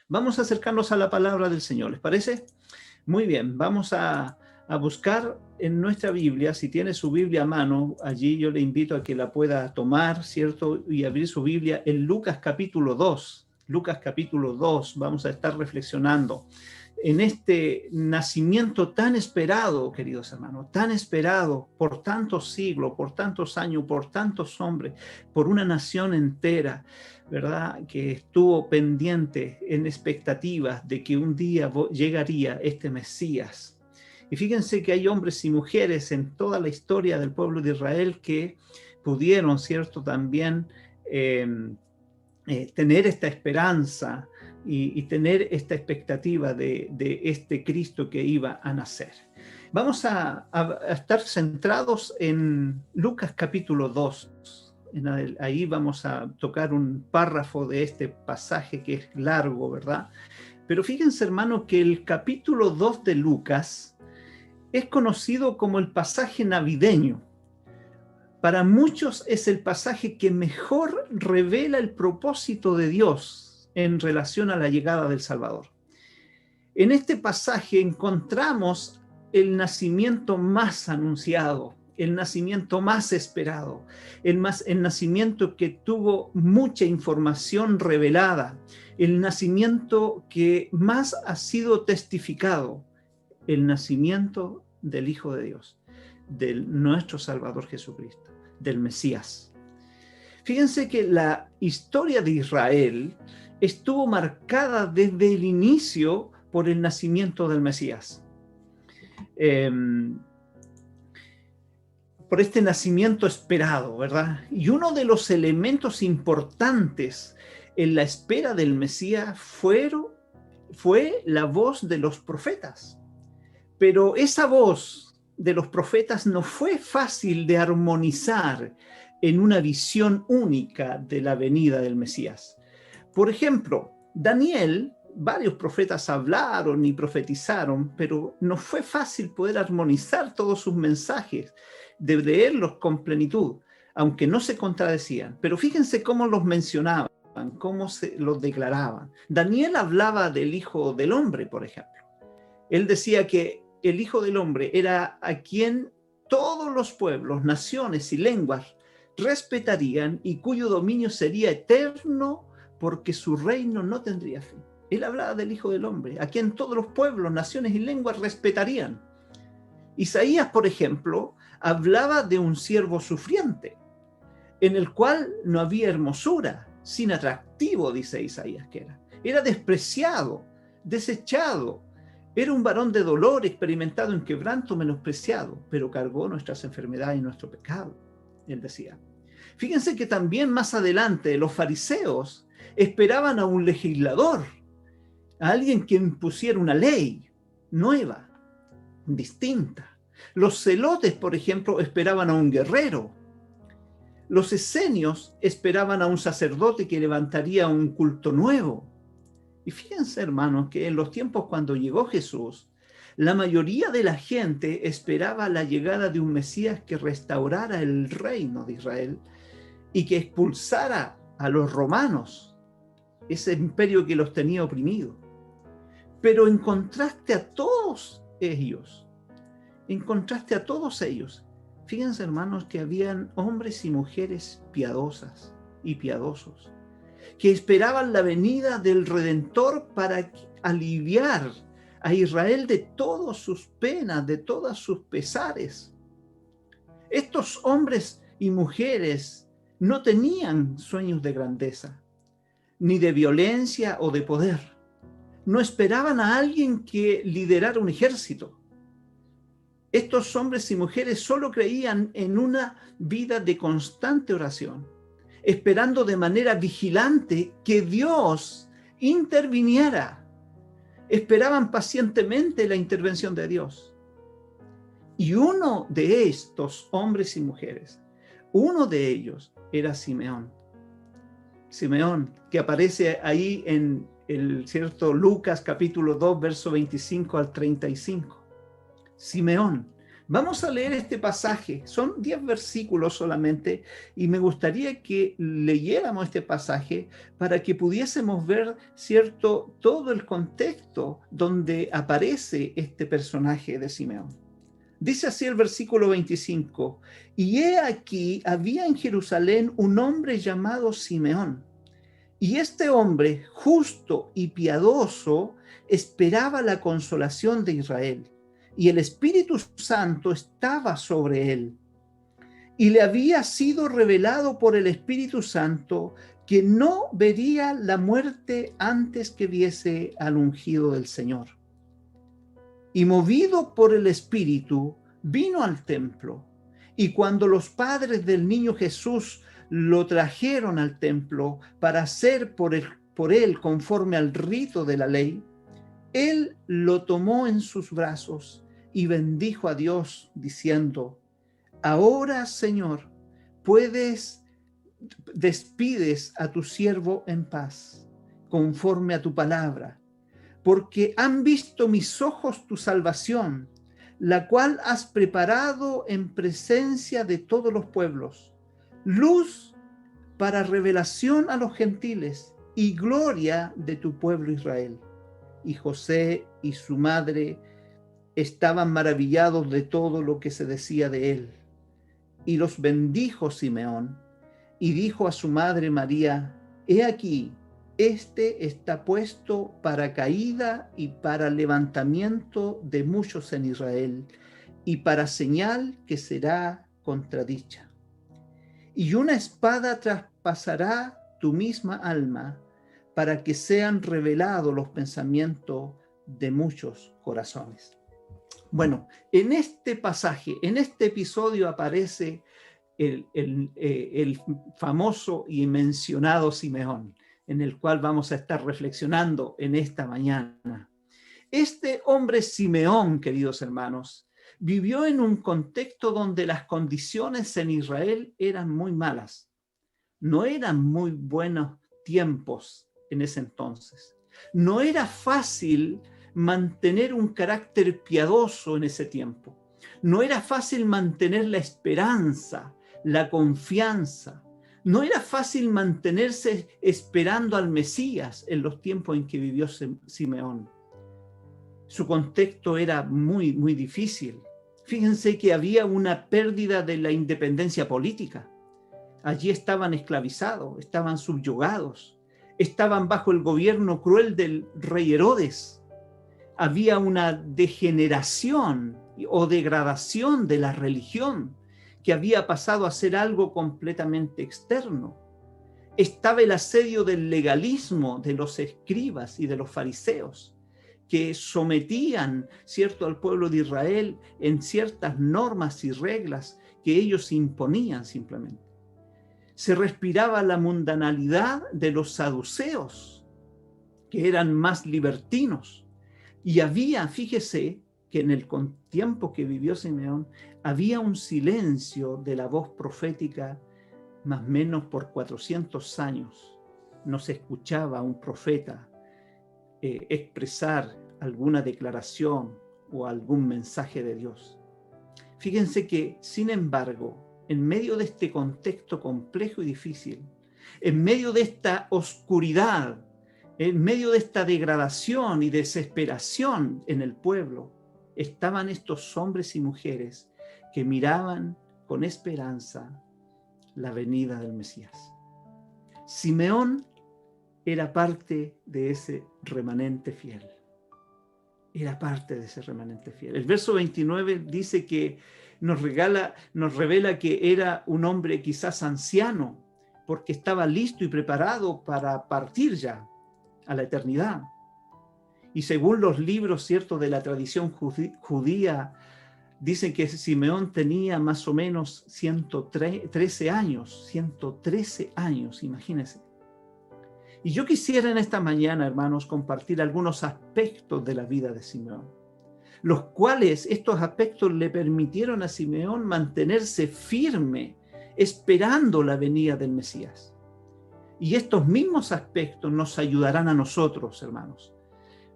Vamos a acercarnos a la palabra del Señor, ¿les parece? Muy bien, vamos a buscar en nuestra Biblia. Si tiene su Biblia a mano, allí yo le invito a que la pueda tomar, ¿cierto? Y abrir su Biblia en Lucas capítulo 2. Lucas capítulo 2, vamos a estar reflexionando en este nacimiento tan esperado, queridos hermanos, tan esperado por tantos siglos, por tantos años, por tantos hombres, por una nación entera, ¿verdad? Que estuvo pendiente en expectativas de que un día llegaría este Mesías. Y fíjense que hay hombres y mujeres en toda la historia del pueblo de Israel que pudieron, ¿cierto?, también tener esta esperanza y tener esta expectativa de este Cristo que iba a nacer. Vamos a estar centrados en Lucas capítulo 2. Ahí vamos a tocar un párrafo de este pasaje que es largo, ¿verdad? Pero fíjense, hermano, que el capítulo 2 de Lucas es conocido como el pasaje navideño. Para muchos es el pasaje que mejor revela el propósito de Dios en relación a la llegada del Salvador. En este pasaje encontramos el nacimiento más anunciado, el nacimiento más esperado, el nacimiento que tuvo mucha información revelada, el nacimiento que más ha sido testificado, el nacimiento del Hijo de Dios, de nuestro Salvador Jesucristo, del Mesías. Fíjense que la historia de Israel estuvo marcada desde el inicio por el nacimiento del Mesías. Por este nacimiento esperado, ¿verdad? Y uno de los elementos importantes en la espera del Mesías fue la voz de los profetas. Pero esa voz de los profetas no fue fácil de armonizar en una visión única de la venida del Mesías. Por ejemplo, Daniel, varios profetas hablaron y profetizaron, pero no fue fácil poder armonizar todos sus mensajes, de leerlos con plenitud, aunque no se contradecían. Pero fíjense cómo los mencionaban, cómo los declaraban. Daniel hablaba del Hijo del Hombre, por ejemplo. Él decía que el Hijo del Hombre era a quien todos los pueblos, naciones y lenguas respetarían y cuyo dominio sería eterno porque su reino no tendría fin. Él hablaba del Hijo del Hombre, a quien todos los pueblos, naciones y lenguas respetarían. Isaías, por ejemplo, hablaba de un siervo sufriente, en el cual no había hermosura, sin atractivo, dice Isaías que era. Era despreciado, desechado. Era un varón de dolor, experimentado en quebranto, menospreciado, pero cargó nuestras enfermedades y nuestro pecado, él decía. Fíjense que también más adelante los fariseos esperaban a un legislador, a alguien que impusiera una ley nueva, distinta. Los celotes, por ejemplo, esperaban a un guerrero. Los esenios esperaban a un sacerdote que levantaría un culto nuevo. Y fíjense, hermanos, que en los tiempos cuando llegó Jesús, la mayoría de la gente esperaba la llegada de un Mesías que restaurara el reino de Israel y que expulsara a los romanos, ese imperio que los tenía oprimidos. Pero en contraste a todos ellos, fíjense, hermanos, que habían hombres y mujeres piadosas y piadosos, que esperaban la venida del Redentor para aliviar a Israel de todas sus penas, de todos sus pesares. Estos hombres y mujeres no tenían sueños de grandeza, ni de violencia o de poder. No esperaban a alguien que liderara un ejército. Estos hombres y mujeres solo creían en una vida de constante oración, esperando de manera vigilante que Dios interviniera. Esperaban pacientemente la intervención de Dios. Y uno de estos hombres y mujeres, uno de ellos era Simeón. Simeón, que aparece ahí en el cierto Lucas capítulo 2, verso 25 al 35. Simeón, Vamos a leer este pasaje, son 10 versículos solamente, y me gustaría que leyéramos este pasaje para que pudiésemos ver, cierto, todo el contexto donde aparece este personaje de Simeón. Dice así el versículo 25, y he aquí, había en Jerusalén un hombre llamado Simeón, y este hombre, justo y piadoso, esperaba la consolación de Israel, y el Espíritu Santo estaba sobre él. Y le había sido revelado por el Espíritu Santo que no vería la muerte antes que viese al ungido del Señor. Y movido por el Espíritu, vino al templo. Y cuando los padres del niño Jesús lo trajeron al templo para hacer por él conforme al rito de la ley, él lo tomó en sus brazos y bendijo a Dios diciendo: ahora, Señor, despides a tu siervo en paz, conforme a tu palabra, porque han visto mis ojos tu salvación, la cual has preparado en presencia de todos los pueblos, luz para revelación a los gentiles y gloria de tu pueblo Israel. Y José y su madre estaban maravillados de todo lo que se decía de él. Y los bendijo Simeón y dijo a su madre María: he aquí, este está puesto para caída y para levantamiento de muchos en Israel, y para señal que será contradicha. Y una espada traspasará tu misma alma, para que sean revelados los pensamientos de muchos corazones. Bueno, en este pasaje, en este episodio aparece el famoso y mencionado Simeón, en el cual vamos a estar reflexionando en esta mañana. Este hombre Simeón, queridos hermanos, vivió en un contexto donde las condiciones en Israel eran muy malas. No eran muy buenos tiempos en ese entonces. No era fácil mantener un carácter piadoso en ese tiempo. No era fácil mantener la esperanza, la confianza. No era fácil mantenerse esperando al Mesías en los tiempos en que vivió Simeón. Su contexto era muy, muy difícil. Fíjense que había una pérdida de la independencia política. Allí estaban esclavizados, estaban subyugados, estaban bajo el gobierno cruel del rey Herodes. Había una degeneración o degradación de la religión que había pasado a ser algo completamente externo. Estaba el asedio del legalismo de los escribas y de los fariseos, que sometían, ¿cierto?, al pueblo de Israel en ciertas normas y reglas que ellos imponían simplemente. Se respiraba la mundanalidad de los saduceos, que eran más libertinos. Y había, fíjese, que en el tiempo que vivió Simeón, había un silencio de la voz profética, más o menos por 400 años. No se escuchaba a un profeta expresar alguna declaración o algún mensaje de Dios. Fíjense que, sin embargo, en medio de este contexto complejo y difícil, en medio de esta oscuridad, en medio de esta degradación y desesperación en el pueblo, estaban estos hombres y mujeres que miraban con esperanza la venida del Mesías. Simeón era parte de ese remanente fiel. Era parte de ese remanente fiel. El verso 29 dice que nos revela que era un hombre quizás anciano, porque estaba listo y preparado para partir ya a la eternidad. Y según los libros, ¿cierto?, de la tradición judía, dicen que Simeón tenía más o menos 113 años, imagínense. Y yo quisiera en esta mañana, hermanos, compartir algunos aspectos de la vida de Simeón, los cuales estos aspectos le permitieron a Simeón mantenerse firme, esperando la venida del Mesías. Y estos mismos aspectos nos ayudarán a nosotros, hermanos,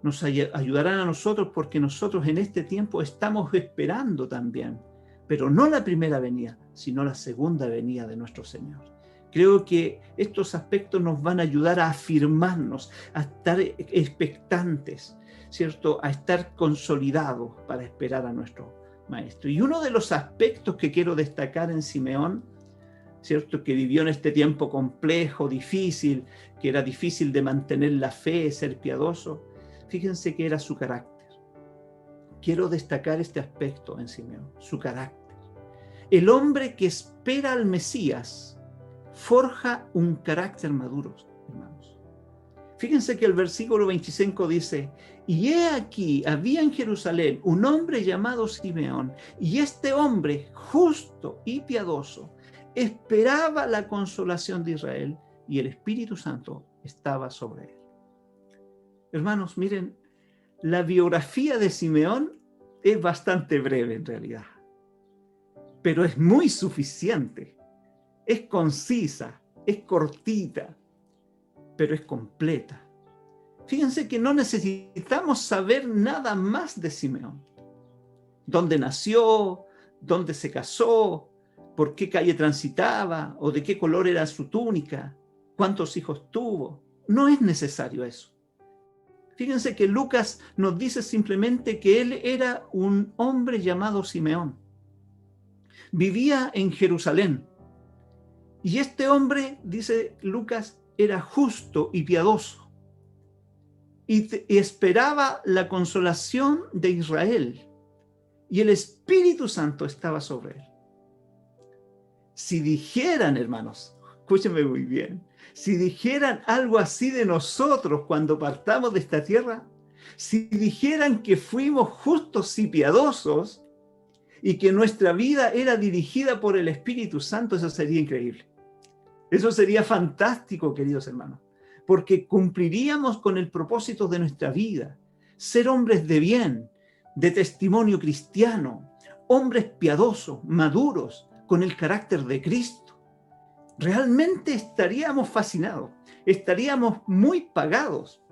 nos ayudarán a nosotros, porque nosotros en este tiempo estamos esperando también, pero no la primera venida, sino la segunda venida de nuestro Señor. Creo que estos aspectos nos van a ayudar a afirmarnos, a estar expectantes, ¿cierto? A estar consolidados para esperar a nuestro Maestro. Y uno de los aspectos que quiero destacar en Simeón, ¿cierto? Que vivió en este tiempo complejo, difícil, que era difícil de mantener la fe, ser piadoso. Fíjense que era su carácter. Quiero destacar este aspecto en Simeón, su carácter. El hombre que espera al Mesías forja un carácter maduro, hermanos. Fíjense que el versículo 25 dice: y he aquí, había en Jerusalén un hombre llamado Simeón, y este hombre, justo y piadoso, esperaba la consolación de Israel, y el Espíritu Santo estaba sobre él. Hermanos, miren, la biografía de Simeón es bastante breve en realidad, pero es muy suficiente. Es concisa, es cortita, pero es completa. Fíjense que no necesitamos saber nada más de Simeón. ¿Dónde nació? ¿Dónde se casó? ¿Por qué calle transitaba? ¿O de qué color era su túnica? ¿Cuántos hijos tuvo? No es necesario eso. Fíjense que Lucas nos dice simplemente que él era un hombre llamado Simeón. Vivía en Jerusalén. Y este hombre, dice Lucas, era justo y piadoso. Y esperaba la consolación de Israel. Y el Espíritu Santo estaba sobre él. Si dijeran, hermanos, escúchenme muy bien, si dijeran algo así de nosotros cuando partamos de esta tierra, si dijeran que fuimos justos y piadosos y que nuestra vida era dirigida por el Espíritu Santo, eso sería increíble. Eso sería fantástico, queridos hermanos, porque cumpliríamos con el propósito de nuestra vida, ser hombres de bien, de testimonio cristiano, hombres piadosos, maduros, con el carácter de Cristo. Realmente estaríamos fascinados, estaríamos muy pagados.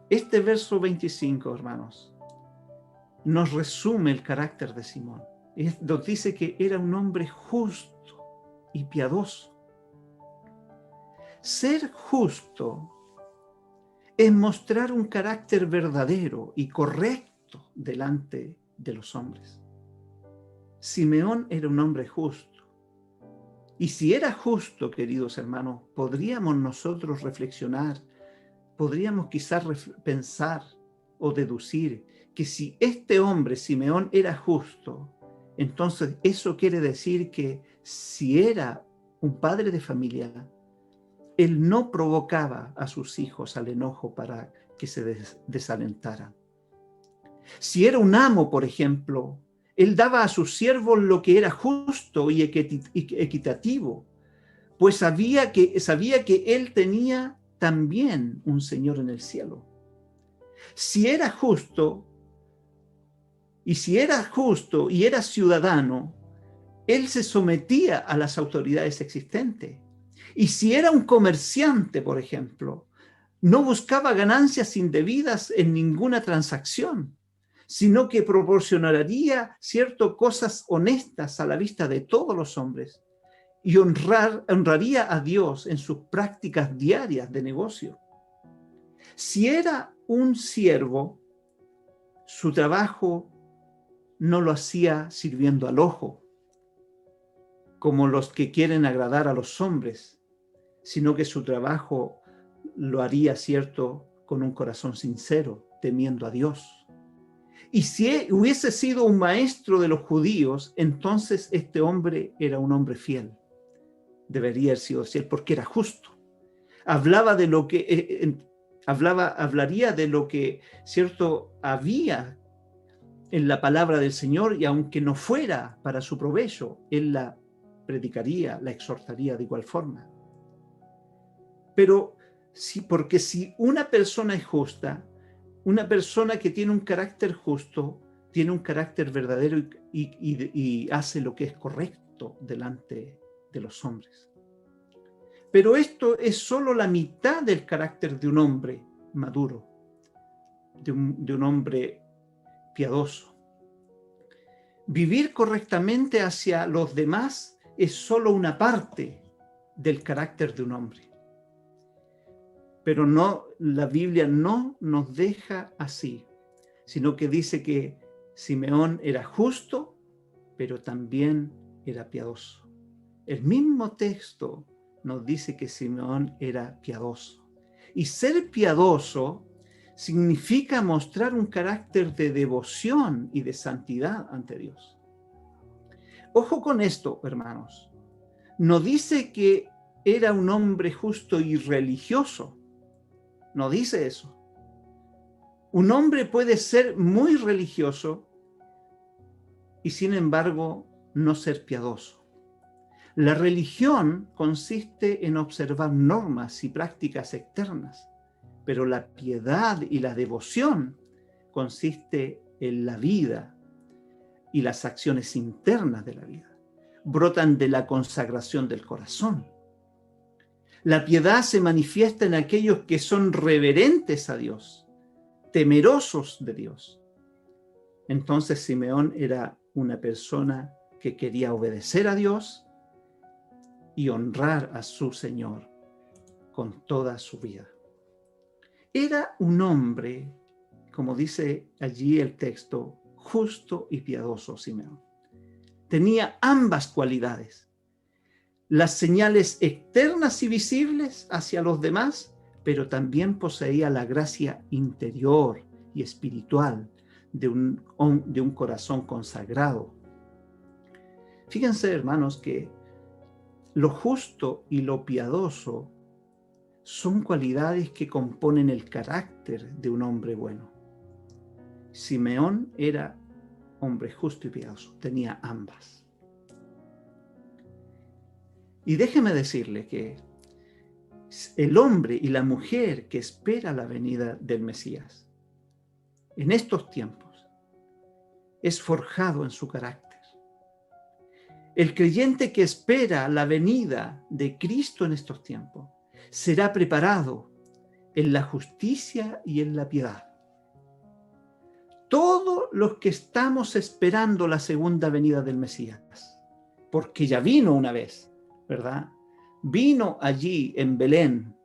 Este verso 25, hermanos, nos resume el carácter de Simón. Nos dice que era un hombre justo y piadoso. Ser justo es mostrar un carácter verdadero y correcto delante de los hombres. Simeón era un hombre justo. Y si era justo, queridos hermanos, podríamos nosotros reflexionar, podríamos quizás pensar o deducir que si este hombre, Simeón, era justo, entonces eso quiere decir que si era un padre de familia, él no provocaba a sus hijos al enojo para que se desalentaran. Si era un amo, por ejemplo, él daba a sus siervos lo que era justo y equitativo, pues sabía que él tenía también un Señor en el cielo. Si era justo y era ciudadano, él se sometía a las autoridades existentes. Y si era un comerciante, por ejemplo, no buscaba ganancias indebidas en ninguna transacción, sino que proporcionaría cosas honestas a la vista de todos los hombres y honraría a Dios en sus prácticas diarias de negocio. Si era un siervo, su trabajo no lo hacía sirviendo al ojo, como los que quieren agradar a los hombres, sino que su trabajo lo haría, con un corazón sincero, temiendo a Dios. Y si hubiese sido un maestro de los judíos, entonces este hombre era un hombre fiel. Debería haber sido fiel porque era justo. Hablaría de lo que, había en la palabra del Señor, y aunque no fuera para su provecho, él la predicaría, la exhortaría de igual forma. Pero porque si una persona es justa, una persona que tiene un carácter justo, tiene un carácter verdadero y hace lo que es correcto delante de los hombres. Pero esto es solo la mitad del carácter de un hombre maduro, de un hombre piadoso. Vivir correctamente hacia los demás es solo una parte del carácter de un hombre. Pero no, la Biblia no nos deja así, sino que dice que Simeón era justo, pero también era piadoso. El mismo texto nos dice que Simeón era piadoso. Y ser piadoso significa mostrar un carácter de devoción y de santidad ante Dios. Ojo con esto, hermanos. No dice que era un hombre justo y religioso. No dice eso. Un hombre puede ser muy religioso y sin embargo no ser piadoso. La religión consiste en observar normas y prácticas externas, pero la piedad y la devoción consiste en la vida y las acciones internas de la vida. Brotan de la consagración del corazón. La piedad se manifiesta en aquellos que son reverentes a Dios, temerosos de Dios. Entonces Simeón era una persona que quería obedecer a Dios y honrar a su Señor con toda su vida. Era un hombre, como dice allí el texto, justo y piadoso Simeón. Tenía ambas cualidades, las señales externas y visibles hacia los demás, pero también poseía la gracia interior y espiritual de un corazón consagrado. Fíjense, hermanos, que lo justo y lo piadoso son cualidades que componen el carácter de un hombre bueno. Simeón era hombre justo y piadoso, tenía ambas. Y déjeme decirle que el hombre y la mujer que espera la venida del Mesías en estos tiempos es forjado en su carácter. El creyente que espera la venida de Cristo en estos tiempos será preparado en la justicia y en la piedad. Todos los que estamos esperando la segunda venida del Mesías, porque ya vino una vez, ¿verdad? Vino allí en Belén,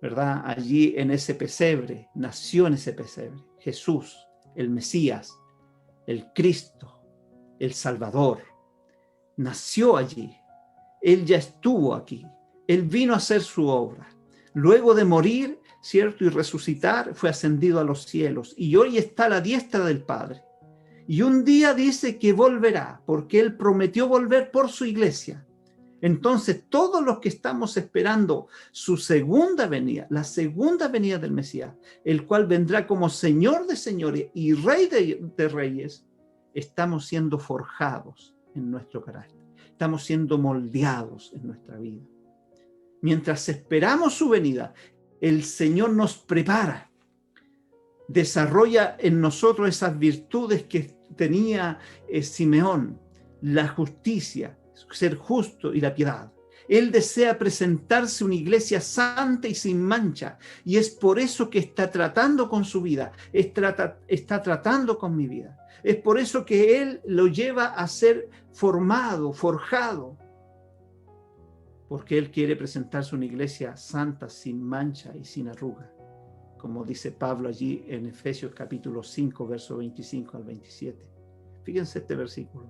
¿verdad? Allí en ese pesebre, nació en ese pesebre, Jesús, el Mesías, el Cristo, el Salvador. Nació allí, Él ya estuvo aquí, Él vino a hacer su obra. Luego de morir, ¿cierto? Y resucitar, fue ascendido a los cielos y hoy está a la diestra del Padre. Y un día dice que volverá, porque Él prometió volver por su iglesia. Entonces, todos los que estamos esperando su segunda venida, la segunda venida del Mesías, el cual vendrá como Señor de señores y Rey de reyes, estamos siendo forjados en nuestro carácter. Estamos siendo moldeados en nuestra vida. Mientras esperamos su venida, el Señor nos prepara, desarrolla en nosotros esas virtudes que tenía Simeón, la justicia, ser justo y la piedad. Él desea presentarse una iglesia santa y sin mancha, y es por eso que está tratando con su vida, está tratando con mi vida. Es por eso que Él lo lleva a ser formado, forjado, porque Él quiere presentarse una iglesia santa, sin mancha y sin arruga, como dice Pablo allí en Efesios capítulo 5, verso 25 al 27. Fíjense este versículo.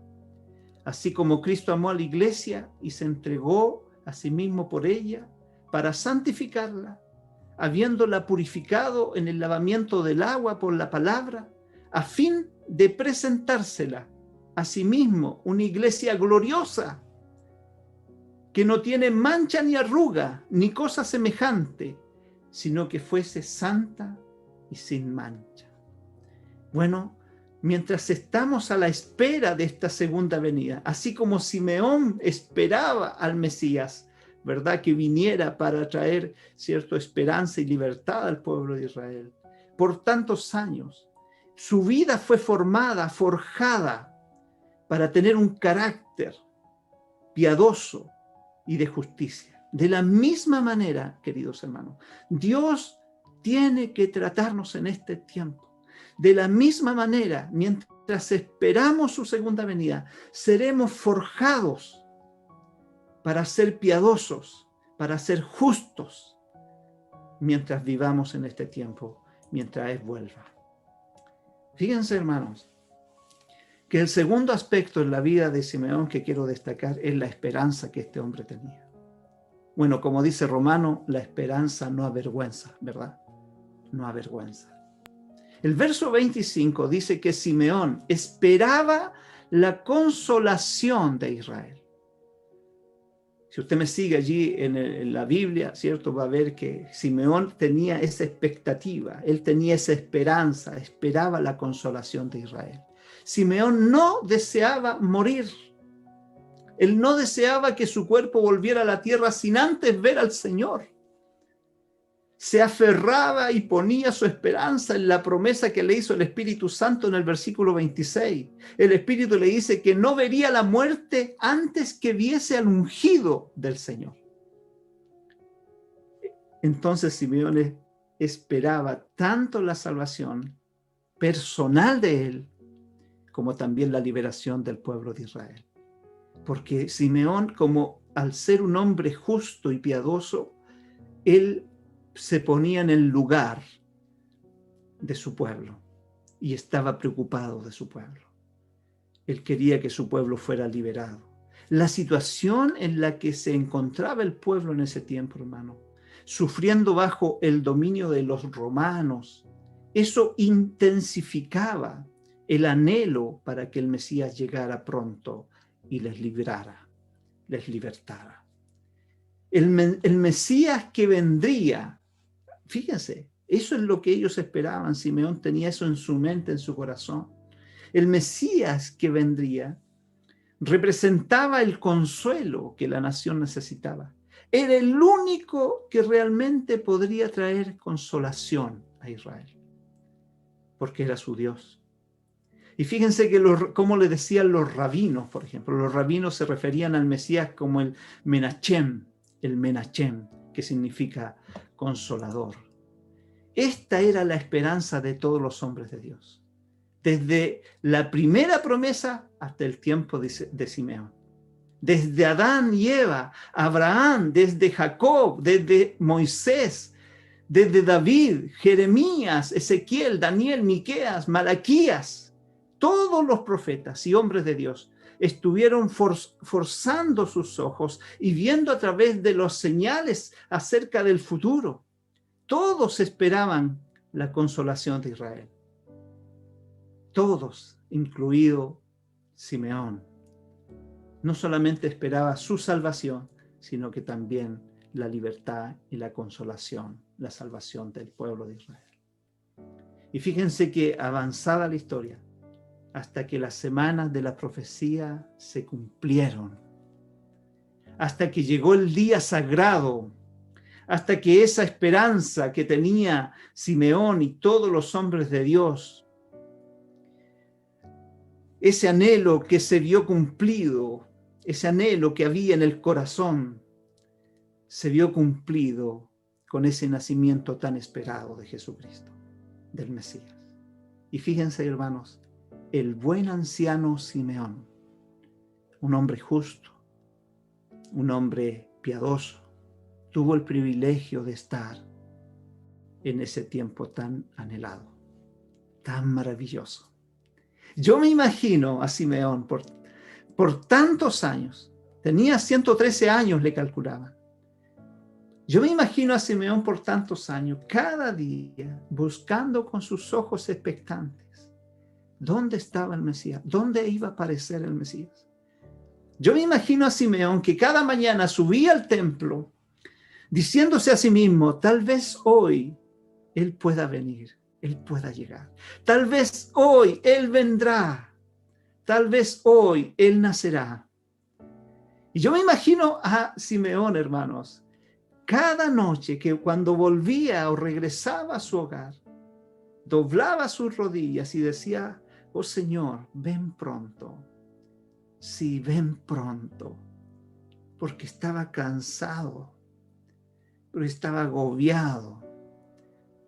Así como Cristo amó a la iglesia y se entregó a sí mismo por ella para santificarla, habiéndola purificado en el lavamiento del agua por la palabra, a fin de presentársela a sí mismo una iglesia gloriosa, que no tiene mancha ni arruga, ni cosa semejante, sino que fuese santa y sin mancha. Bueno, mientras estamos a la espera de esta segunda venida, así como Simeón esperaba al Mesías, ¿verdad? Que viniera para traer, ¿cierto?, esperanza y libertad al pueblo de Israel. Por tantos años, su vida fue formada, forjada, para tener un carácter piadoso y de justicia. De la misma manera, queridos hermanos, Dios tiene que tratarnos en este tiempo. De la misma manera, mientras esperamos su segunda venida, seremos forjados para ser piadosos, para ser justos, mientras vivamos en este tiempo, mientras Él vuelva. Fíjense, hermanos, que el segundo aspecto en la vida de Simeón que quiero destacar es la esperanza que este hombre tenía. Bueno, como dice Romano, la esperanza no avergüenza, ¿verdad? No avergüenza. El verso 25 dice que Simeón esperaba la consolación de Israel. Si usted me sigue allí en la Biblia, ¿cierto? Va a ver que Simeón tenía esa expectativa, él tenía esa esperanza, esperaba la consolación de Israel. Simeón no deseaba morir. Él no deseaba que su cuerpo volviera a la tierra sin antes ver al Señor. Se aferraba y ponía su esperanza en la promesa que le hizo el Espíritu Santo en el versículo 26. El Espíritu le dice que no vería la muerte antes que viese al ungido del Señor. Entonces Simeón esperaba tanto la salvación personal de él como también la liberación del pueblo de Israel. Porque Simeón, como al ser un hombre justo y piadoso, él se ponía en el lugar de su pueblo y estaba preocupado de su pueblo. Él quería que su pueblo fuera liberado. La situación en la que se encontraba el pueblo en ese tiempo, hermano, sufriendo bajo el dominio de los romanos, eso intensificaba el anhelo para que el Mesías llegara pronto y les librara, les libertara. El Mesías que vendría, fíjense, eso es lo que ellos esperaban. Simeón tenía eso en su mente, en su corazón. El Mesías que vendría representaba el consuelo que la nación necesitaba. Era el único que realmente podría traer consolación a Israel, porque era su Dios. Y fíjense que como le decían los rabinos, por ejemplo, los rabinos se referían al Mesías como el Menachem, que significa consolador. Esta era la esperanza de todos los hombres de Dios, desde la primera promesa hasta el tiempo de Simeón. Desde Adán y Eva, Abraham, desde Jacob, desde Moisés, desde David, Jeremías, Ezequiel, Daniel, Miqueas, Malaquías, todos los profetas y hombres de Dios estuvieron forzando sus ojos y viendo a través de los señales acerca del futuro. Todos esperaban la consolación de Israel. Todos, incluido Simeón. No solamente esperaba su salvación, sino que también la libertad y la consolación, la salvación del pueblo de Israel. Y fíjense que avanzada la historia, hasta que las semanas de la profecía se cumplieron, hasta que llegó el día sagrado, hasta que esa esperanza que tenía Simeón y todos los hombres de Dios, ese anhelo que se vio cumplido, ese anhelo que había en el corazón, se vio cumplido con ese nacimiento tan esperado de Jesucristo, del Mesías. Y fíjense, hermanos, el buen anciano Simeón, un hombre justo, un hombre piadoso, tuvo el privilegio de estar en ese tiempo tan anhelado, tan maravilloso. Yo me imagino a Simeón por tantos años, tenía 113 años, le calculaban. Yo me imagino a Simeón por tantos años, cada día, buscando con sus ojos expectantes, ¿dónde estaba el Mesías? ¿Dónde iba a aparecer el Mesías? Yo me imagino a Simeón que cada mañana subía al templo, diciéndose a sí mismo, tal vez hoy Él pueda venir, Él pueda llegar. Tal vez hoy Él vendrá, tal vez hoy Él nacerá. Y yo me imagino a Simeón, hermanos, cada noche que cuando volvía o regresaba a su hogar, doblaba sus rodillas y decía, oh Señor, ven pronto. Sí, ven pronto. Porque estaba cansado, pero estaba agobiado,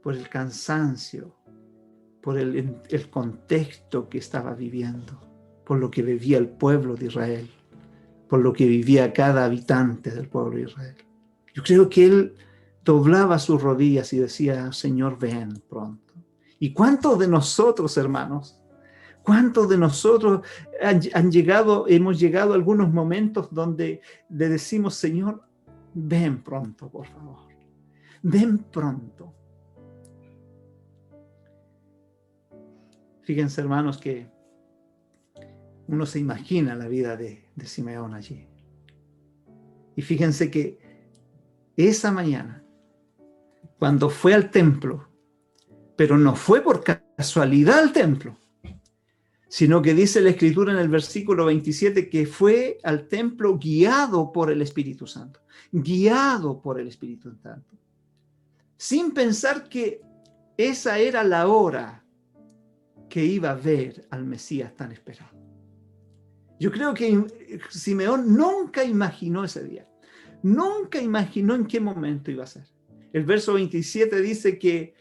por el cansancio, por el contexto que estaba viviendo, por lo que vivía el pueblo de Israel, por lo que vivía cada habitante del pueblo de Israel. Yo creo que él doblaba sus rodillas y decía, Señor, ven pronto. ¿Y cuántos de nosotros, hermanos, cuántos de nosotros hemos llegado a algunos momentos donde le decimos, Señor, ven pronto, por favor, ven pronto? Fíjense, hermanos, que uno se imagina la vida de Simeón allí. Y fíjense que esa mañana, cuando fue al templo, pero no fue por casualidad al templo, sino que dice la Escritura en el versículo 27 que fue al templo guiado por el Espíritu Santo, guiado por el Espíritu Santo, sin pensar que esa era la hora que iba a ver al Mesías tan esperado. Yo creo que Simeón nunca imaginó ese día, nunca imaginó en qué momento iba a ser. El verso 27 dice que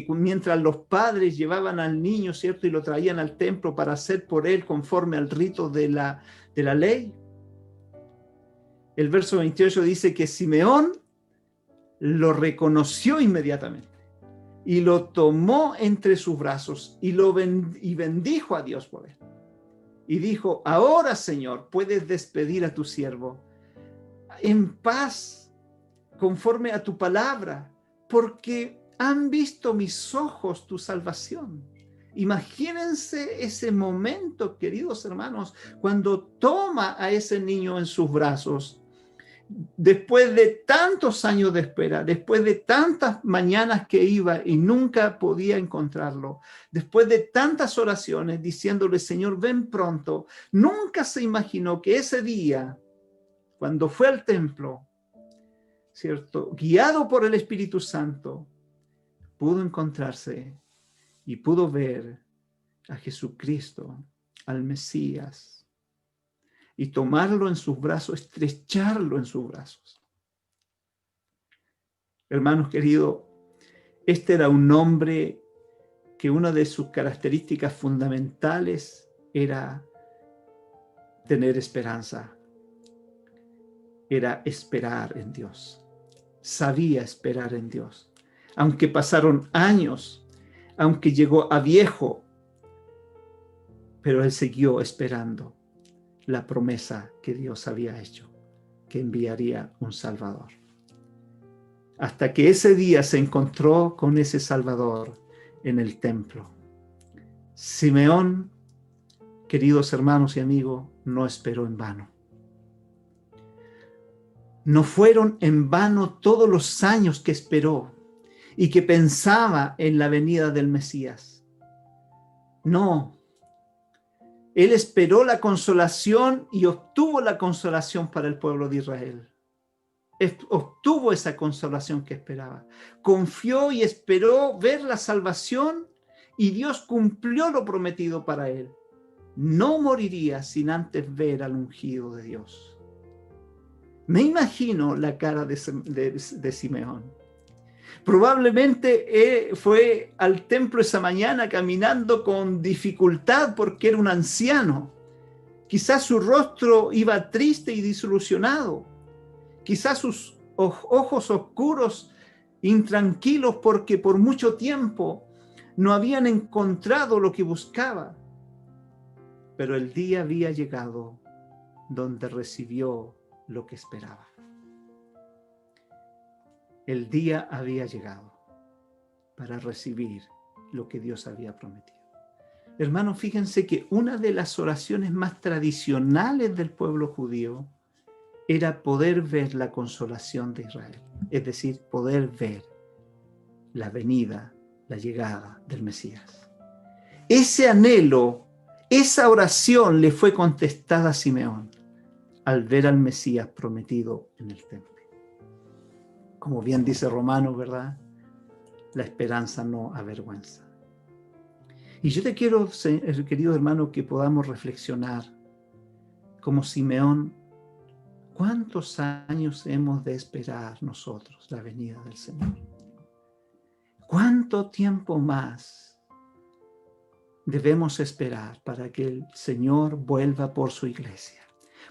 mientras los padres llevaban al niño, ¿cierto? Y lo traían al templo para hacer por él conforme al rito de la ley. El verso 28 dice que Simeón lo reconoció inmediatamente y lo tomó entre sus brazos y bendijo a Dios por él. Y dijo, ahora, Señor, puedes despedir a tu siervo en paz, conforme a tu palabra, porque han visto mis ojos tu salvación. Imagínense ese momento, queridos hermanos, cuando toma a ese niño en sus brazos, después de tantos años de espera, después de tantas mañanas que iba y nunca podía encontrarlo, después de tantas oraciones diciéndole, Señor, ven pronto, nunca se imaginó que ese día, cuando fue al templo, ¿cierto?, guiado por el Espíritu Santo, pudo encontrarse y pudo ver a Jesucristo, al Mesías, y tomarlo en sus brazos, estrecharlo en sus brazos. Hermanos queridos, este era un hombre que una de sus características fundamentales era tener esperanza, era esperar en Dios. Sabía esperar en Dios. Aunque pasaron años, aunque llegó a viejo, pero él siguió esperando la promesa que Dios había hecho, que enviaría un Salvador. Hasta que ese día se encontró con ese Salvador en el templo. Simeón, queridos hermanos y amigos, no esperó en vano. No fueron en vano todos los años que esperó y que pensaba en la venida del Mesías. No. Él esperó la consolación y obtuvo la consolación para el pueblo de Israel. Obtuvo esa consolación que esperaba. Confió y esperó ver la salvación y Dios cumplió lo prometido para él. No moriría sin antes ver al ungido de Dios. Me imagino la cara de Simeón. Probablemente fue al templo esa mañana caminando con dificultad porque era un anciano. Quizás su rostro iba triste y desilusionado. Quizás sus ojos oscuros, intranquilos porque por mucho tiempo no habían encontrado lo que buscaba. Pero el día había llegado donde recibió lo que esperaba. El día había llegado para recibir lo que Dios había prometido. Hermanos, fíjense que una de las oraciones más tradicionales del pueblo judío era poder ver la consolación de Israel, es decir, poder ver la venida, la llegada del Mesías. Ese anhelo, esa oración le fue contestada a Simeón al ver al Mesías prometido en el templo. Como bien dice Romanos, ¿verdad? La esperanza no avergüenza. Y yo te quiero, querido hermano, que podamos reflexionar como Simeón, ¿cuántos años hemos de esperar nosotros la venida del Señor? ¿cuánto tiempo más debemos esperar para que el Señor vuelva por su iglesia?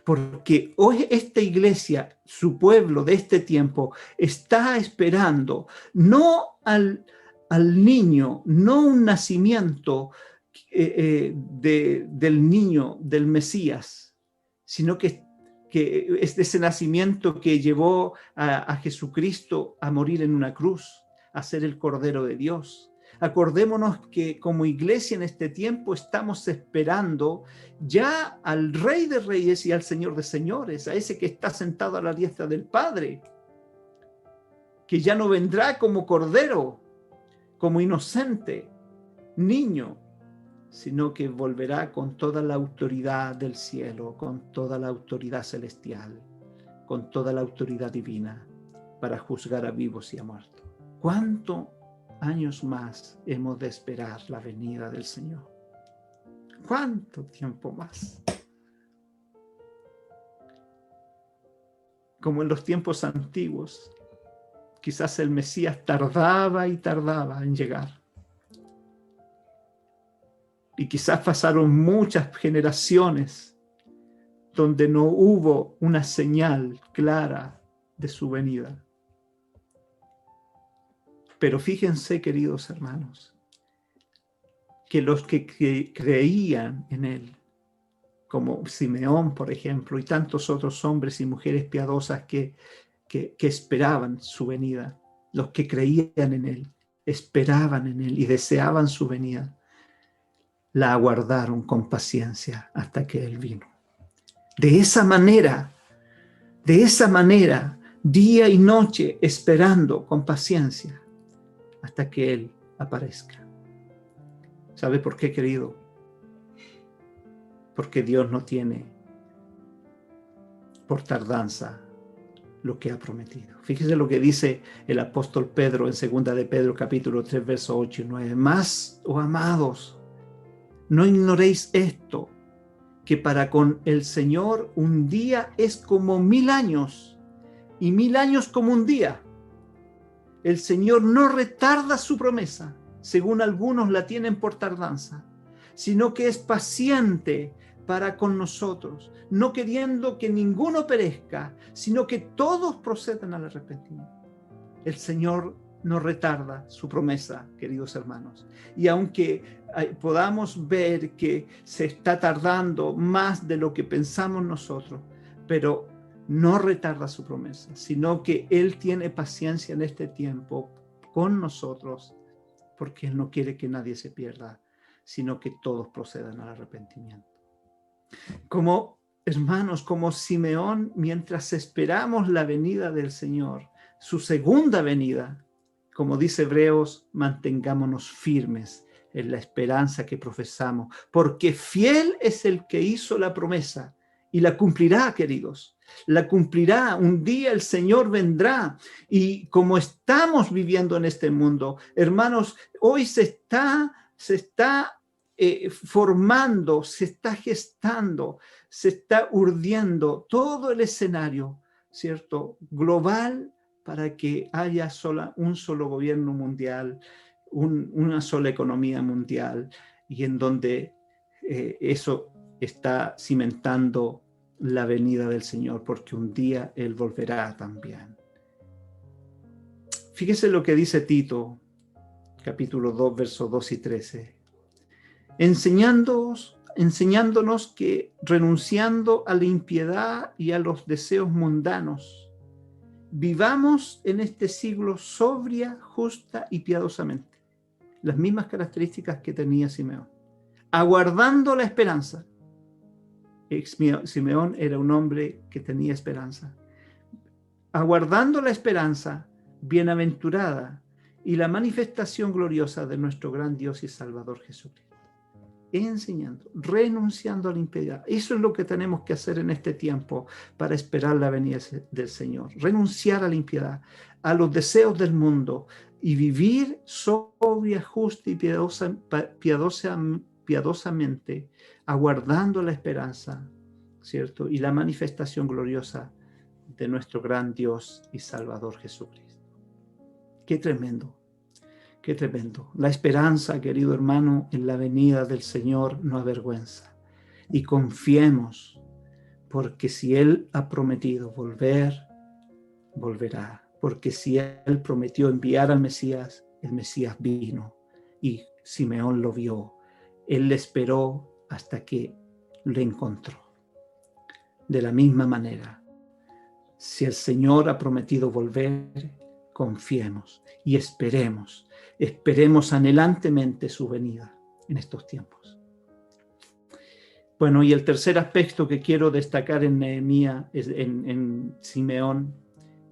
Porque hoy esta iglesia, su pueblo de este tiempo, está esperando no al niño, no un nacimiento del niño, del Mesías, sino que es de ese nacimiento que llevó a Jesucristo a morir en una cruz, a ser el Cordero de Dios. Acordémonos que como iglesia en este tiempo estamos esperando ya al Rey de Reyes y al Señor de Señores, a ese que está sentado a la diestra del Padre, que ya no vendrá como Cordero, como inocente niño, sino que volverá con toda la autoridad del cielo, con toda la autoridad celestial, con toda la autoridad divina, para juzgar a vivos y a muertos. ¿Cuánto años más hemos de esperar la venida del Señor? ¿Cuánto tiempo más? Como en los tiempos antiguos, quizás el Mesías tardaba y tardaba en llegar. Y quizás pasaron muchas generaciones donde no hubo una señal clara de su venida. Pero fíjense, queridos hermanos, que los que creían en él, como Simeón, por ejemplo, y tantos otros hombres y mujeres piadosas que esperaban su venida, los que creían en él, esperaban en él y deseaban su venida, la aguardaron con paciencia hasta que él vino. De esa manera, día y noche, esperando con paciencia hasta que él aparezca. ¿Sabe por qué, querido? Porque Dios no tiene por tardanza lo que ha prometido. Fíjese lo que dice el apóstol Pedro en 2 de Pedro capítulo 3, versos 8 y 9. Mas, oh amados, no ignoréis esto, que para con el Señor un día es como 1000 años, y 1000 años como un día. El Señor no retarda su promesa, según algunos la tienen por tardanza, sino que es paciente para con nosotros, no queriendo que ninguno perezca, sino que todos procedan al arrepentimiento. El Señor no retarda su promesa, queridos hermanos. Y aunque podamos ver que se está tardando más de lo que pensamos nosotros, pero no retarda su promesa, sino que Él tiene paciencia en este tiempo con nosotros, porque Él no quiere que nadie se pierda, sino que todos procedan al arrepentimiento. Como hermanos, como Simeón, mientras esperamos la venida del Señor, su segunda venida, como dice Hebreos, mantengámonos firmes en la esperanza que profesamos, porque fiel es el que hizo la promesa y la cumplirá, queridos. La cumplirá. Un día el Señor vendrá. Y como estamos viviendo en este mundo, hermanos, hoy se está formando, se está gestando, se está urdiendo todo el escenario, ¿cierto? Global, para que haya un solo gobierno mundial, una sola economía mundial, y en donde eso está cimentando la venida del Señor, porque un día Él volverá también. Fíjese lo que dice Tito, capítulo 2, versos 2 y 13. Enseñándonos que renunciando a la impiedad y a los deseos mundanos, vivamos en este siglo sobria, justa y piadosamente. Las mismas características que tenía Simeón. Aguardando la esperanza. Simeón era un hombre que tenía esperanza. Aguardando la esperanza bienaventurada y la manifestación gloriosa de nuestro gran Dios y Salvador Jesucristo. Enseñando, renunciando a la impiedad. Eso es lo que tenemos que hacer en este tiempo para esperar la venida del Señor. Renunciar a la impiedad, a los deseos del mundo y vivir sobria, justa y piadosamente, aguardando la esperanza, ¿cierto? Y la manifestación gloriosa de nuestro gran Dios y Salvador Jesucristo. Qué tremendo Qué tremendo. La esperanza, querido hermano, en la venida del Señor no avergüenza. Y confiemos, porque si Él ha prometido volver, volverá. Porque si Él prometió enviar al Mesías, el Mesías vino. Y Simeón lo vio. Él le esperó hasta que lo encontró. De la misma manera, si el Señor ha prometido volver, confiemos y esperemos anhelantemente su venida en estos tiempos. Bueno, y el tercer aspecto que quiero destacar en Nehemías, en Simeón,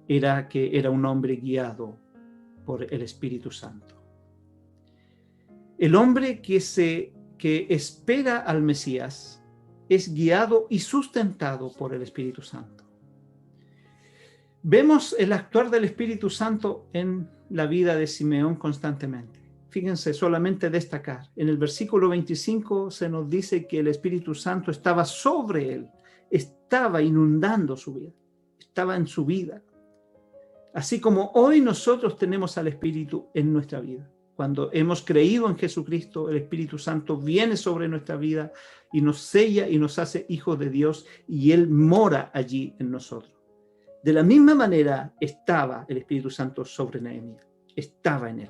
era que era un hombre guiado por el Espíritu Santo. El hombre que espera al Mesías es guiado y sustentado por el Espíritu Santo. Vemos el actuar del Espíritu Santo en la vida de Simeón constantemente. Fíjense, solamente destacar. En el versículo 25 se nos dice que el Espíritu Santo estaba sobre él, estaba inundando su vida, estaba en su vida. Así como hoy nosotros tenemos al Espíritu en nuestra vida. Cuando hemos creído en Jesucristo, el Espíritu Santo viene sobre nuestra vida y nos sella y nos hace hijos de Dios, y Él mora allí en nosotros. De la misma manera estaba el Espíritu Santo sobre Nehemías, estaba en él.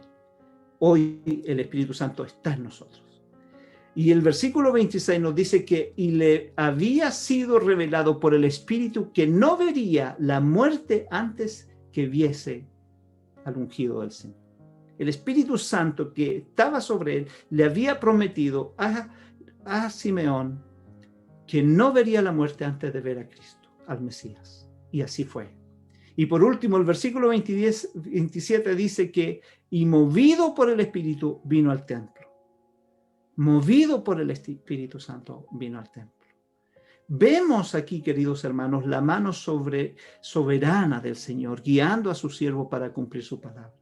Hoy el Espíritu Santo está en nosotros. Y el versículo 26 nos dice que y le había sido revelado por el Espíritu que no vería la muerte antes que viese al ungido del Señor. El Espíritu Santo que estaba sobre él le había prometido a Simeón que no vería la muerte antes de ver a Cristo, al Mesías. Y así fue. Y por último, el versículo 27 dice que, y movido por el Espíritu, vino al templo. Movido por el Espíritu Santo, vino al templo. Vemos aquí, queridos hermanos, la mano soberana del Señor, guiando a su siervo para cumplir su palabra.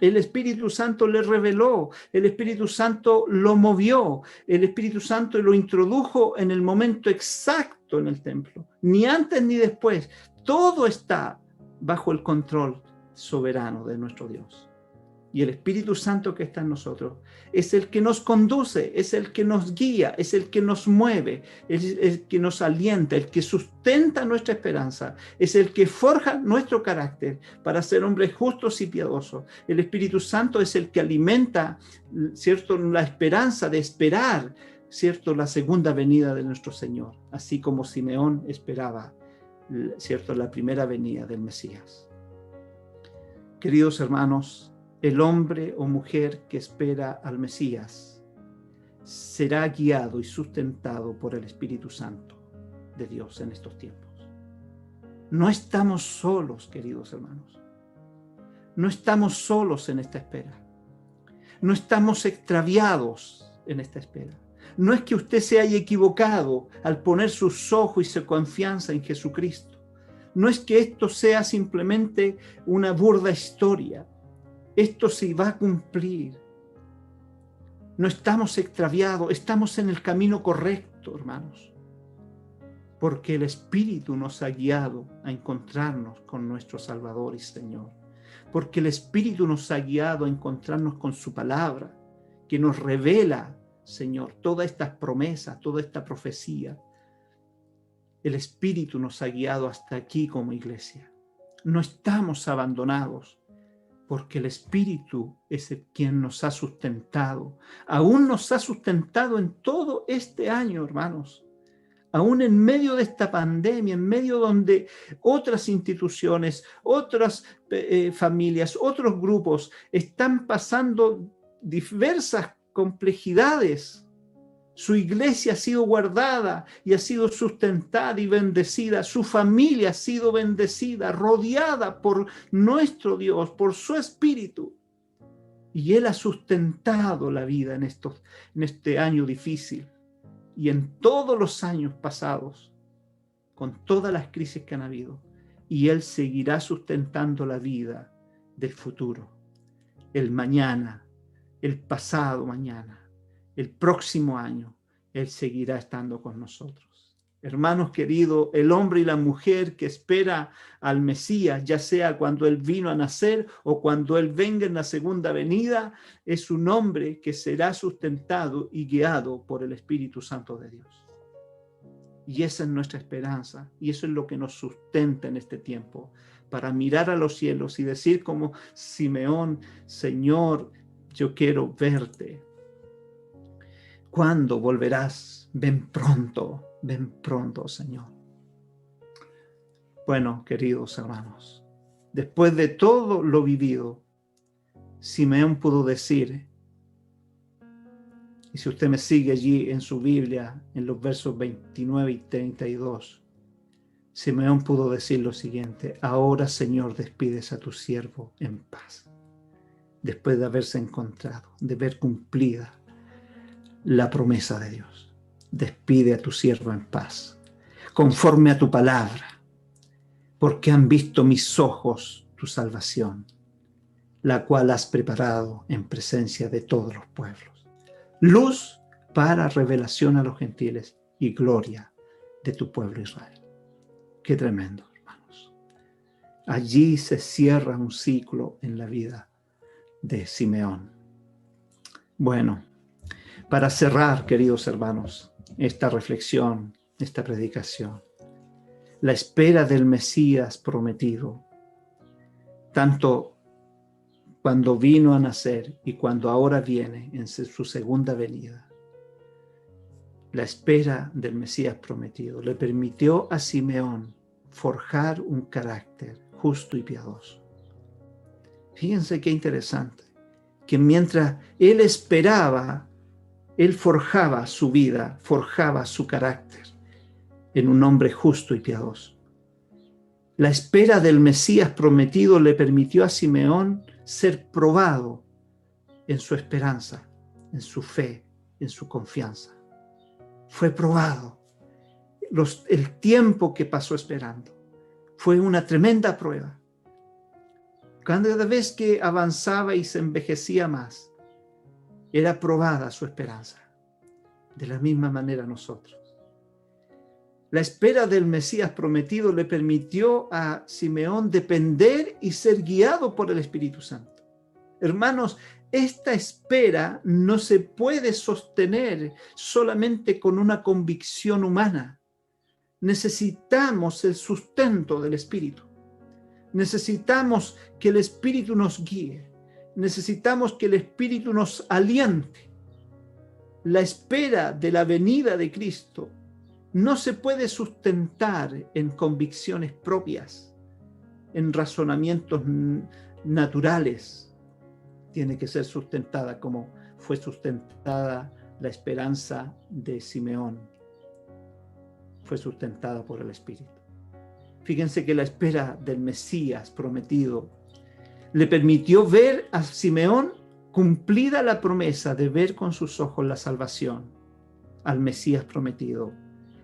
El Espíritu Santo le reveló, el Espíritu Santo lo movió, el Espíritu Santo lo introdujo en el momento exacto en el templo, ni antes ni después. Todo está bajo el control soberano de nuestro Dios. Y el Espíritu Santo que está en nosotros es el que nos conduce, es el que nos guía, es el que nos mueve, es el que nos alienta, el que sustenta nuestra esperanza, es el que forja nuestro carácter para ser hombres justos y piadosos. El Espíritu Santo es el que alimenta, ¿cierto?, la esperanza de esperar, ¿cierto?, la segunda venida de nuestro Señor, así como Simeón esperaba, ¿cierto?, la primera venida del Mesías. Queridos hermanos, el hombre o mujer que espera al Mesías será guiado y sustentado por el Espíritu Santo de Dios en estos tiempos. No estamos solos, queridos hermanos. No estamos solos en esta espera. No estamos extraviados en esta espera. No es que usted se haya equivocado al poner sus ojos y su confianza en Jesucristo. No es que esto sea simplemente una burda historia. Esto se va a cumplir. No estamos extraviados, estamos en el camino correcto, hermanos. Porque el Espíritu nos ha guiado a encontrarnos con nuestro Salvador y Señor. Porque el Espíritu nos ha guiado a encontrarnos con su palabra, que nos revela, Señor, todas estas promesas, toda esta profecía. El Espíritu nos ha guiado hasta aquí como iglesia. No estamos abandonados, porque el Espíritu es el quien nos ha sustentado. Aún nos ha sustentado en todo este año, hermanos. Aún en medio de esta pandemia, en medio donde otras instituciones, otras familias, otros grupos están pasando diversas complejidades. Su iglesia ha sido guardada y ha sido sustentada y bendecida. Su familia ha sido bendecida, rodeada por nuestro Dios, por su Espíritu. Y Él ha sustentado la vida en este año difícil y en todos los años pasados, con todas las crisis que han habido. Y Él seguirá sustentando la vida del futuro, el mañana, el pasado mañana. El próximo año, Él seguirá estando con nosotros. Hermanos queridos, el hombre y la mujer que espera al Mesías, ya sea cuando Él vino a nacer o cuando Él venga en la segunda venida, es un hombre que será sustentado y guiado por el Espíritu Santo de Dios. Y esa es nuestra esperanza, y eso es lo que nos sustenta en este tiempo, para mirar a los cielos y decir como Simeón: Señor, yo quiero verte. ¿Cuándo volverás? Ven pronto, Señor. Bueno, queridos hermanos, después de todo lo vivido, Simeón pudo decir, y si usted me sigue allí en su Biblia, en los versos 29 y 32, Simeón pudo decir lo siguiente: ahora, Señor, despides a tu siervo en paz, después de haberse encontrado, de ver cumplida la promesa de Dios. Despide a tu siervo en paz, conforme a tu palabra, porque han visto mis ojos tu salvación, la cual has preparado en presencia de todos los pueblos, luz para revelación a los gentiles y gloria de tu pueblo Israel. Qué tremendo, hermanos. Allí se cierra un ciclo en la vida de Simeón. Bueno, para cerrar, queridos hermanos, esta reflexión, esta predicación, la espera del Mesías prometido, tanto cuando vino a nacer y cuando ahora viene en su segunda venida, la espera del Mesías prometido le permitió a Simeón forjar un carácter justo y piadoso. Fíjense qué interesante, que mientras él esperaba, él forjaba su vida, forjaba su carácter en un hombre justo y piadoso. La espera del Mesías prometido le permitió a Simeón ser probado en su esperanza, en su fe, en su confianza. Fue probado. El tiempo que pasó esperando fue una tremenda prueba. Cada vez que avanzaba y se envejecía más, era probada su esperanza. De la misma manera nosotros. La espera del Mesías prometido le permitió a Simeón depender y ser guiado por el Espíritu Santo. Hermanos, esta espera no se puede sostener solamente con una convicción humana. Necesitamos el sustento del Espíritu. Necesitamos que el Espíritu nos guíe. Necesitamos que el Espíritu nos aliente. La espera de la venida de Cristo no se puede sustentar en convicciones propias, en razonamientos naturales. Tiene que ser sustentada como fue sustentada la esperanza de Simeón. Fue sustentada por el Espíritu. Fíjense que la espera del Mesías prometido le permitió ver a Simeón cumplida la promesa de ver con sus ojos la salvación al Mesías prometido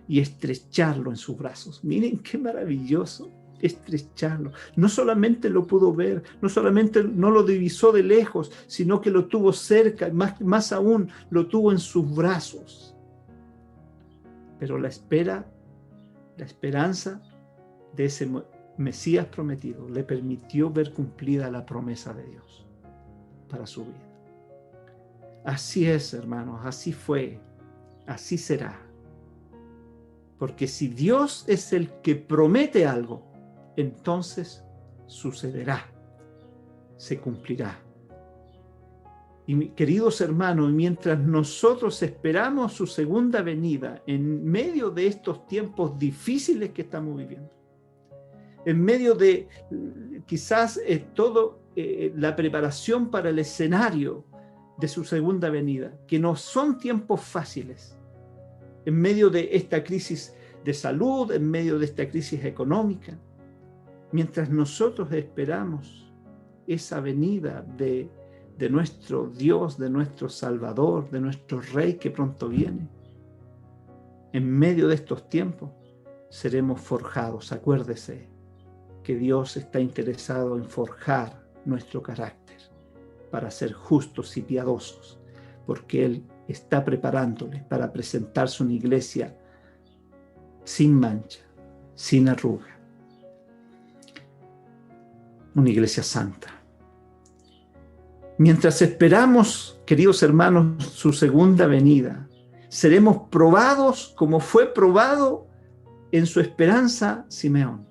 y estrecharlo en sus brazos. Miren qué maravilloso, estrecharlo. No solamente lo pudo ver, no solamente no lo divisó de lejos, sino que lo tuvo cerca, más aún lo tuvo en sus brazos. Pero la esperanza de ese Mesías prometido le permitió ver cumplida la promesa de Dios para su vida. Así es, hermanos, así fue, así será. Porque si Dios es el que promete algo, entonces sucederá, se cumplirá. Y queridos hermanos, mientras nosotros esperamos su segunda venida, en medio de estos tiempos difíciles que estamos viviendo, en medio de quizás la preparación para el escenario de su segunda venida, que no son tiempos fáciles, en medio de esta crisis de salud, en medio de esta crisis económica, mientras nosotros esperamos esa venida de nuestro Dios, de nuestro Salvador, de nuestro Rey que pronto viene, en medio de estos tiempos seremos forjados. Acuérdese que Dios está interesado en forjar nuestro carácter para ser justos y piadosos, porque Él está preparándole para presentarse una iglesia sin mancha, sin arruga. Una iglesia santa. Mientras esperamos, queridos hermanos, su segunda venida, seremos probados como fue probado en su esperanza Simeón.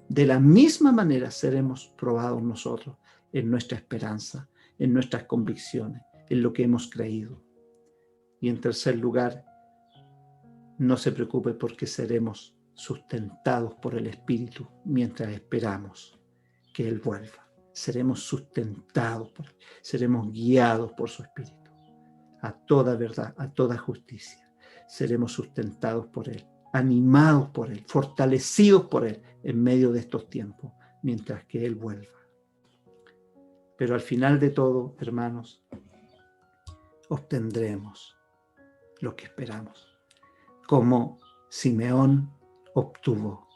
De la misma manera seremos probados nosotros en nuestra esperanza, en nuestras convicciones, en lo que hemos creído. Y en tercer lugar, no se preocupe porque seremos sustentados por el Espíritu mientras esperamos que Él vuelva. Seremos sustentados, seremos guiados por su Espíritu a toda verdad, a toda justicia. Seremos sustentados por Él, animados por Él, fortalecidos por Él en medio de estos tiempos, mientras que Él vuelva. Pero al final de todo, hermanos, obtendremos lo que esperamos, como Simeón obtuvo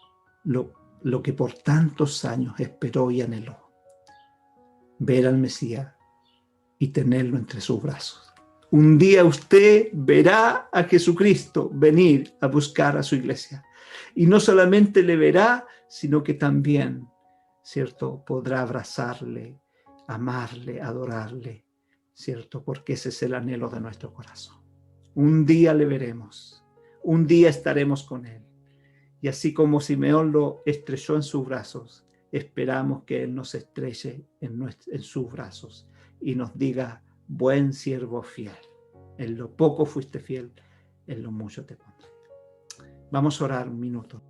lo que por tantos años esperó y anheló: ver al Mesías y tenerlo entre sus brazos. Un día usted verá a Jesucristo venir a buscar a su iglesia. Y no solamente le verá, sino que también, ¿cierto?, podrá abrazarle, amarle, adorarle, ¿cierto? Porque ese es el anhelo de nuestro corazón. Un día le veremos, un día estaremos con Él. Y así como Simeón lo estrelló en sus brazos, esperamos que Él nos estrelle en sus brazos y nos diga: buen siervo fiel, en lo poco fuiste fiel, en lo mucho te pondré. Vamos a orar un minuto.